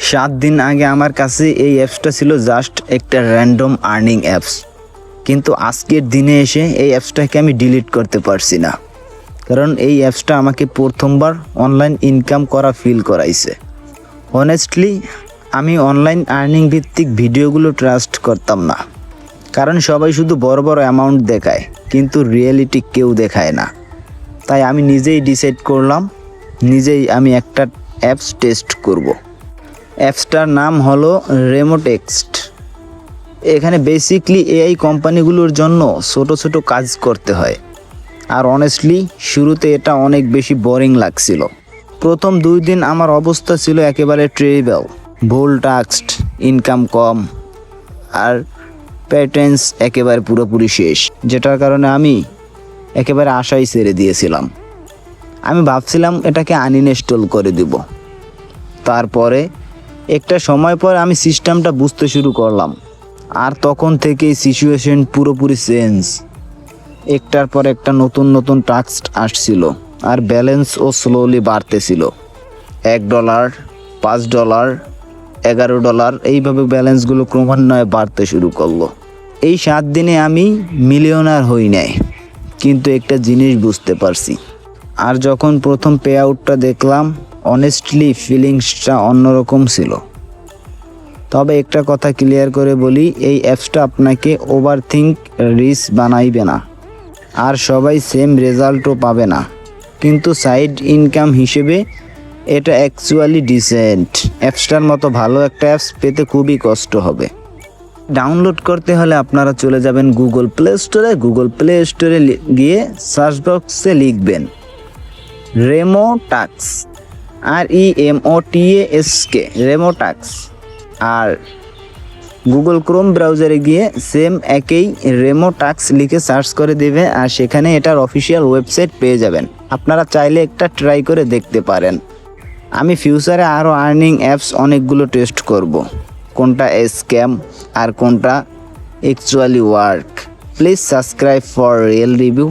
7 দিন আগে আমার কাছে এই অ্যাপসটা ছিল জাস্ট একটা র্যান্ডম আর্নিং অ্যাপস, কিন্তু আজকের দিনে এসে এই অ্যাপসটাকে আমি ডিলিট করতে পারছি না, কারণ এই অ্যাপসটা আমাকে প্রথমবার অনলাইন ইনকাম করা ফিল করাইছে। অনেস্টলি আমি অনলাইন আর্নিং ভিত্তিক ভিডিওগুলো ট্রাস্ট করতাম না, কারণ সবাই শুধু বড় বড় অ্যামাউন্ট দেখায় কিন্তু রিয়েলিটি কেউ দেখায় না। তাই আমি নিজেই ডিসাইড করলাম আমি একটা অ্যাপস টেস্ট করব। অ্যাপসটার নাম হলো রেমোটেক্সট। এখানে বেসিকলি এআই কোম্পানিগুলোর জন্য ছোট ছোট কাজ করতে হয়, আর অনেস্টলি শুরুতে এটা অনেক বেশি বোরিং লাগছিল। প্রথম 2 দিন আমার অবস্থা ছিল একেবারে ট্রেরিবল। ভুল টাস্ক, ইনকাম কম, আর প্যাটার্নস একেবারে পুরোপুরি শেষ, যেটার কারণে আমি একেবারে আশাই ছেড়ে দিয়েছিলাম। আমি ভাবছিলাম এটাকে আনইনস্টল করে দিব। তারপরে একটা সময় পর আমি সিস্টেমটা বুঝতে শুরু করলাম, আর তখন থেকেই সিচুয়েশন পুরোপুরি চেঞ্জ। একটার পর একটা নতুন নতুন টাস্ক আসছিল, আর ব্যালেন্সও স্লোলি বাড়তেছিল। $1, $5, $11, এইভাবে ব্যালেন্সগুলো ক্রমান্বয়ে বাড়তে শুরু করলো। এই 7 দিনে আমি মিলিয়নার হই নাই, কিন্তু একটা জিনিস বুঝতে পারছি। আর যখন প্রথম পে আউটটা দেখলাম, অনেস্টলি ফিলিংসটা অন্যরকম ছিল। তবে একটা কথা ক্লিয়ার করে বলি, এই অ্যাপসটা আপনাকে ওভারথিঙ্ক রিচ বানাইবে না, আর সবাই সেম রেজাল্টও পাবে না, কিন্তু সাইড ইনকাম হিসেবে এটা অ্যাকচুয়ালি ডিসেন্ট। অ্যাপসটার মতো ভালো একটা অ্যাপস পেতে খুবই কষ্ট হবে। ডাউনলোড করতে হলে আপনারা চলে যাবেন গুগল প্লে স্টোরে গিয়ে সার্চ বক্সে লিখবেন রেমোটাক্স, REMOTASK, রেমোটাক্স। আর গুগল ক্রোম ব্রাউজারে গিয়ে সেম একই রেমোটাক্স লিখে সার্চ করে দেবে, আর সেখানে এটার অফিসিয়াল ওয়েবসাইট পেয়ে যাবেন। আপনারা চাইলে একটা ট্রাই করে দেখতে পারেন। আমি ফিউচারে আরও আর্নিং অ্যাপস অনেকগুলো টেস্ট করব, কোনটা স্ক্যাম আর কোনটা actually work. Please subscribe for real review.